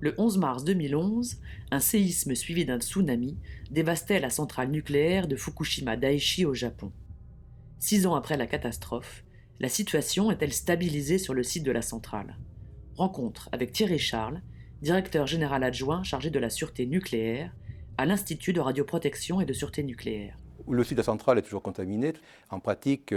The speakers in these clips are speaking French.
Le 11 mars 2011, un séisme suivi d'un tsunami dévastait la centrale nucléaire de Fukushima Daiichi au Japon. 6 ans après la catastrophe, la situation est-elle stabilisée sur le site de la centrale? Rencontre avec Thierry Charles, directeur général adjoint chargé de la sûreté nucléaire à l'Institut de radioprotection et de sûreté nucléaire. Le site de la centrale est toujours contaminé. En pratique,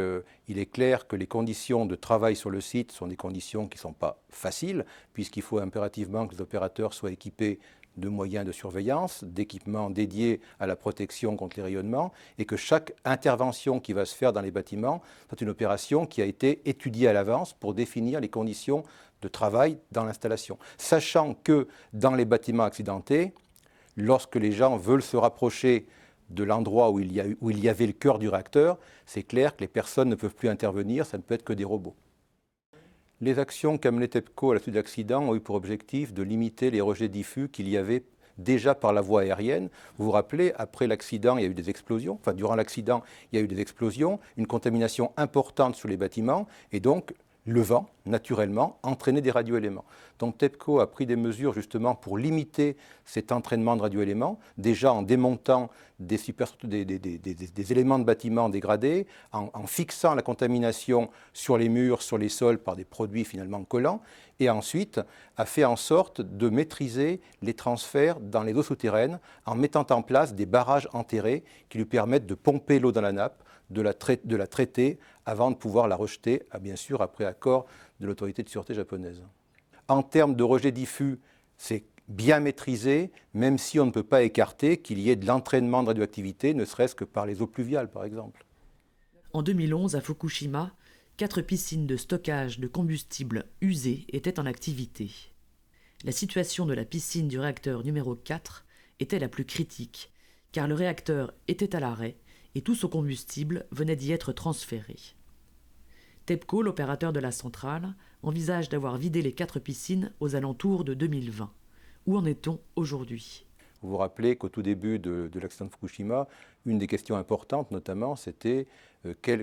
il est clair que les conditions de travail sur le site sont des conditions qui ne sont pas faciles, puisqu'il faut impérativement que les opérateurs soient équipés de moyens de surveillance, d'équipements dédiés à la protection contre les rayonnements, et que chaque intervention qui va se faire dans les bâtiments soit une opération qui a été étudiée à l'avance pour définir les conditions de travail dans l'installation. Sachant que dans les bâtiments accidentés, lorsque les gens veulent se rapprocher de l'endroit où il y avait le cœur du réacteur, c'est clair que les personnes ne peuvent plus intervenir, ça ne peut être que des robots. Les actions qu'a menées TEPCO à la suite de l'accident ont eu pour objectif de limiter les rejets diffus qu'il y avait déjà par la voie aérienne. Vous vous rappelez, après l'accident, il y a eu des explosions. Enfin, durant l'accident, il y a eu des explosions, une contamination importante sur les bâtiments, et donc le vent, naturellement, entraînait des radioéléments. Donc TEPCO a pris des mesures justement pour limiter cet entraînement de radioéléments, déjà en démontant des éléments de bâtiments dégradés, en fixant la contamination sur les murs, sur les sols par des produits finalement collants, et ensuite a fait en sorte de maîtriser les transferts dans les eaux souterraines en mettant en place des barrages enterrés qui lui permettent de pomper l'eau dans la nappe, de la traiter avant de pouvoir la rejeter, bien sûr après accord de l'autorité de sûreté japonaise. En termes de rejet diffus, c'est bien maîtrisé, même si on ne peut pas écarter qu'il y ait de l'entraînement de radioactivité, ne serait-ce que par les eaux pluviales par exemple. En 2011, à Fukushima, 4 piscines de stockage de combustible usé étaient en activité. La situation de la piscine du réacteur numéro 4 était la plus critique, car le réacteur était à l'arrêt et tout son combustible venait d'y être transféré. TEPCO, l'opérateur de la centrale, envisage d'avoir vidé les 4 piscines aux alentours de 2020. Où en est-on aujourd'hui ? Vous vous rappelez qu'au tout début de l'accident de Fukushima, une des questions importantes notamment, c'était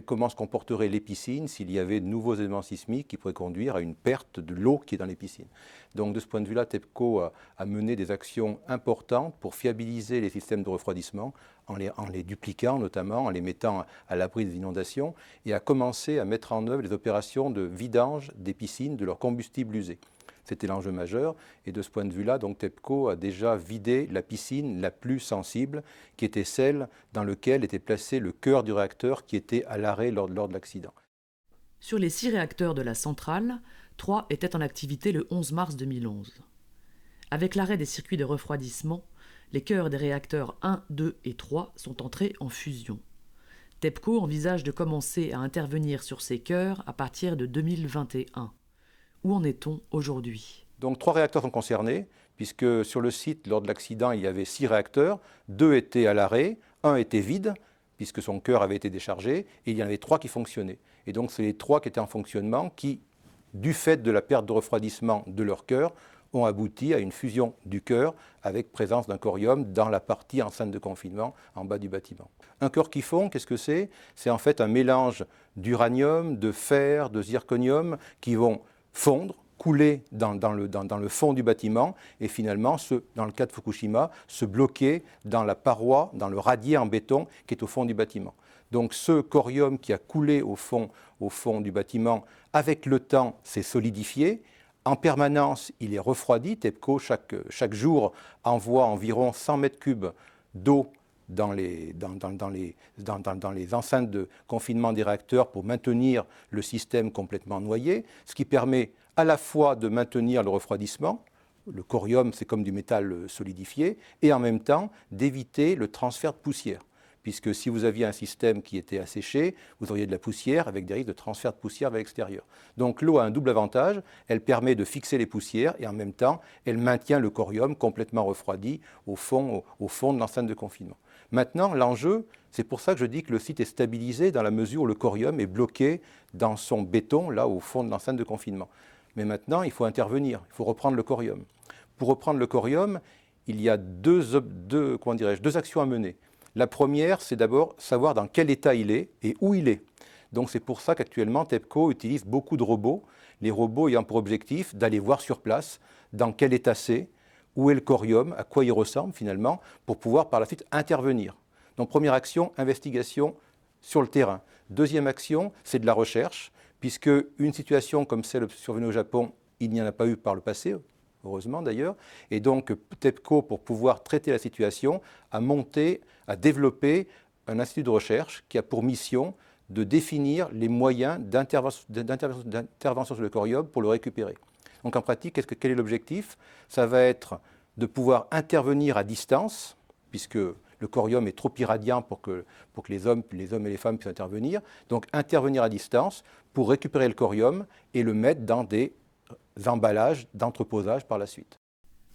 comment se comporteraient les piscines s'il y avait de nouveaux éléments sismiques qui pourraient conduire à une perte de l'eau qui est dans les piscines. Donc de ce point de vue-là, TEPCO a mené des actions importantes pour fiabiliser les systèmes de refroidissement en les dupliquant notamment, en les mettant à l'abri des inondations, et a commencé à mettre en œuvre les opérations de vidange des piscines de leur combustible usé. C'était l'enjeu majeur, et de ce point de vue-là, donc TEPCO a déjà vidé la piscine la plus sensible, qui était celle dans laquelle était placé le cœur du réacteur qui était à l'arrêt lors de l'accident. Sur les 6 réacteurs de la centrale, 3 étaient en activité le 11 mars 2011. Avec l'arrêt des circuits de refroidissement, les cœurs des réacteurs 1, 2 et 3 sont entrés en fusion. TEPCO envisage de commencer à intervenir sur ces cœurs à partir de 2021. Où en est-on aujourd'hui ? Donc 3 réacteurs sont concernés, puisque sur le site, lors de l'accident, il y avait 6 réacteurs, 2 étaient à l'arrêt, 1 était vide, puisque son cœur avait été déchargé, et il y en avait 3 qui fonctionnaient. Et donc c'est les 3 qui étaient en fonctionnement qui, du fait de la perte de refroidissement de leur cœur, ont abouti à une fusion du cœur avec présence d'un corium dans la partie enceinte de confinement en bas du bâtiment. Un cœur qui fond, qu'est-ce que c'est ? C'est en fait un mélange d'uranium, de fer, de zirconium qui vont fondre, couler dans le fond du bâtiment et finalement, dans le cas de Fukushima, se bloquer dans la paroi, dans le radier en béton qui est au fond du bâtiment. Donc ce corium qui a coulé au fond du bâtiment, avec le temps, s'est solidifié. En permanence, il est refroidi. TEPCO, chaque jour, envoie environ 100 mètres cubes d'eau dans les enceintes de confinement des réacteurs pour maintenir le système complètement noyé, ce qui permet à la fois de maintenir le refroidissement, le corium c'est comme du métal solidifié, et en même temps d'éviter le transfert de poussière. Puisque si vous aviez un système qui était asséché, vous auriez de la poussière avec des risques de transfert de poussière vers l'extérieur. Donc l'eau a un double avantage, elle permet de fixer les poussières et en même temps, elle maintient le corium complètement refroidi au fond de l'enceinte de confinement. Maintenant, l'enjeu, c'est pour ça que je dis que le site est stabilisé dans la mesure où le corium est bloqué dans son béton, là au fond de l'enceinte de confinement. Mais maintenant, il faut intervenir, il faut reprendre le corium. Pour reprendre le corium, il y a deux actions à mener. La première, c'est d'abord savoir dans quel état il est et où il est. Donc c'est pour ça qu'actuellement, TEPCO utilise beaucoup de robots, les robots ayant pour objectif d'aller voir sur place dans quel état c'est, où est le corium, à quoi il ressemble finalement, pour pouvoir par la suite intervenir. Donc première action, investigation sur le terrain. Deuxième action, c'est de la recherche, puisque une situation comme celle survenue au Japon, il n'y en a pas eu par le passé, heureusement d'ailleurs, et donc TEPCO, pour pouvoir traiter la situation, a développé un institut de recherche qui a pour mission de définir les moyens d'intervention sur le corium pour le récupérer. Donc en pratique, quel est l'objectif? Ça va être de pouvoir intervenir à distance, puisque le corium est trop irradiant pour que les hommes et les femmes puissent intervenir. Donc intervenir à distance pour récupérer le corium et le mettre dans des emballages d'entreposage par la suite.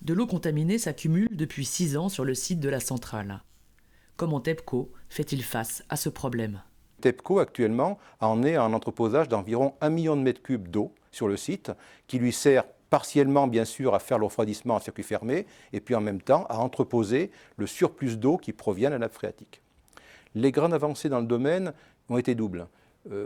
De l'eau contaminée s'accumule depuis 6 ans sur le site de la centrale. Comment TEPCO fait-il face à ce problème? TEPCO actuellement en est à un entreposage d'environ 1 million de mètres cubes d'eau sur le site, qui lui sert partiellement bien sûr à faire le refroidissement en circuit fermé, et puis en même temps à entreposer le surplus d'eau qui provient de la nappe phréatique. Les grandes avancées dans le domaine ont été doubles.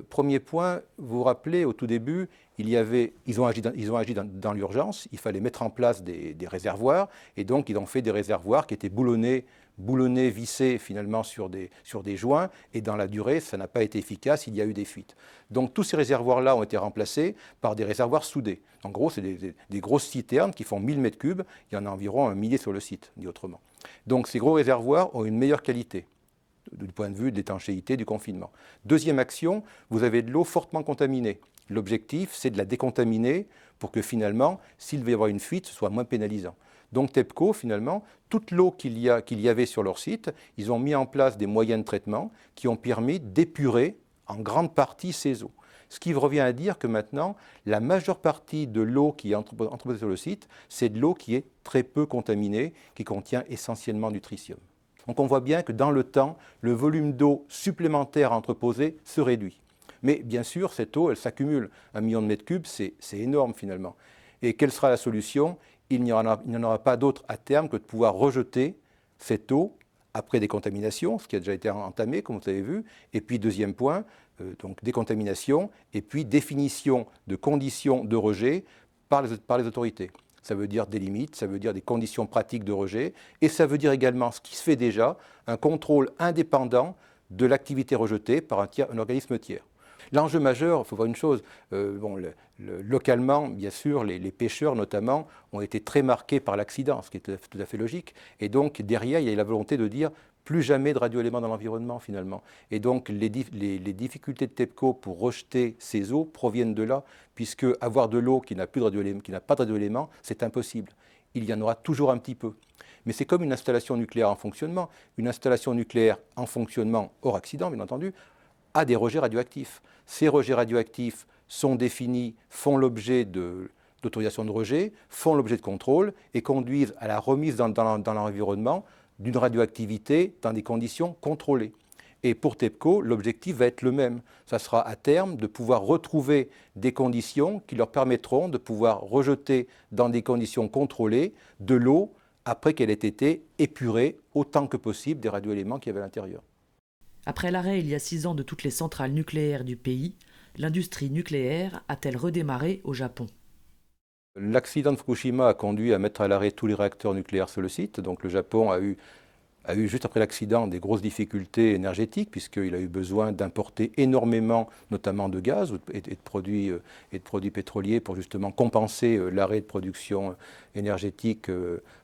Premier point, vous vous rappelez, au tout début, ils ont agi dans l'urgence, il fallait mettre en place des réservoirs, et donc ils ont fait des réservoirs qui étaient boulonnés, vissés finalement sur des joints, et dans la durée, ça n'a pas été efficace, il y a eu des fuites. Donc tous ces réservoirs-là ont été remplacés par des réservoirs soudés. En gros, c'est des grosses citernes qui font 1000 mètres cubes, il y en a environ 1 millier sur le site, dit autrement. Donc ces gros réservoirs ont une meilleure qualité du point de vue de l'étanchéité, du confinement. Deuxième action, vous avez de l'eau fortement contaminée. L'objectif, c'est de la décontaminer pour que finalement, s'il va y avoir une fuite, ce soit moins pénalisant. Donc TEPCO, finalement, toute l'eau qu'il y avait sur leur site, ils ont mis en place des moyens de traitement qui ont permis d'épurer en grande partie ces eaux. Ce qui revient à dire que maintenant, la majeure partie de l'eau qui est entreposée sur le site, c'est de l'eau qui est très peu contaminée, qui contient essentiellement du tritium. Donc on voit bien que dans le temps, le volume d'eau supplémentaire à entreposer se réduit. Mais bien sûr, cette eau, elle s'accumule. 1 million de mètres cubes, c'est énorme finalement. Et quelle sera la solution? Il n'y en aura pas d'autre à terme que de pouvoir rejeter cette eau après décontamination, ce qui a déjà été entamé, comme vous avez vu. Et puis deuxième point, donc décontamination, et puis définition de conditions de rejet par les autorités. Ça veut dire des limites, ça veut dire des conditions pratiques de rejet, et ça veut dire également, ce qui se fait déjà, un contrôle indépendant de l'activité rejetée par un organisme tiers. L'enjeu majeur, il faut voir une chose, localement, bien sûr, les pêcheurs notamment ont été très marqués par l'accident, ce qui est tout à fait logique, et donc derrière, il y a la volonté de dire plus jamais de radioéléments dans l'environnement finalement. Et donc les difficultés de TEPCO pour rejeter ces eaux proviennent de là, puisque avoir de l'eau qui n'a pas de radioéléments, c'est impossible. Il y en aura toujours un petit peu. Mais c'est comme une installation nucléaire en fonctionnement. Une installation nucléaire en fonctionnement, hors accident bien entendu, a des rejets radioactifs. Ces rejets radioactifs sont définis, font l'objet d'autorisation de rejet, font l'objet de contrôle et conduisent à la remise dans l'environnement d'une radioactivité dans des conditions contrôlées. Et pour TEPCO, l'objectif va être le même. Ça sera à terme de pouvoir retrouver des conditions qui leur permettront de pouvoir rejeter dans des conditions contrôlées de l'eau après qu'elle ait été épurée autant que possible des radioéléments qu'il y avait à l'intérieur. Après l'arrêt il y a 6 ans de toutes les centrales nucléaires du pays, l'industrie nucléaire a-t-elle redémarré au Japon? L'accident de Fukushima a conduit à mettre à l'arrêt tous les réacteurs nucléaires sur le site. Donc le Japon a eu juste après l'accident des grosses difficultés énergétiques puisqu'il a eu besoin d'importer énormément, notamment de gaz et de produits pétroliers pour justement compenser l'arrêt de production énergétique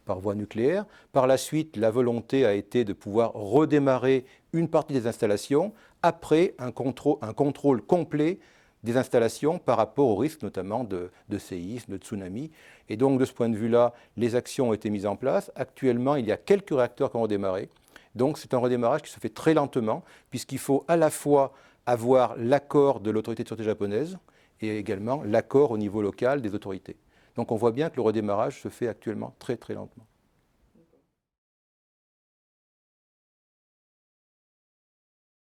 par voie nucléaire. Par la suite, la volonté a été de pouvoir redémarrer une partie des installations après un contrôle complet des installations par rapport au risque notamment de séisme, de tsunami. Et donc de ce point de vue-là, les actions ont été mises en place. Actuellement, il y a quelques réacteurs qui ont redémarré. Donc c'est un redémarrage qui se fait très lentement puisqu'il faut à la fois avoir l'accord de l'autorité de sûreté japonaise et également l'accord au niveau local des autorités. Donc on voit bien que le redémarrage se fait actuellement très très lentement.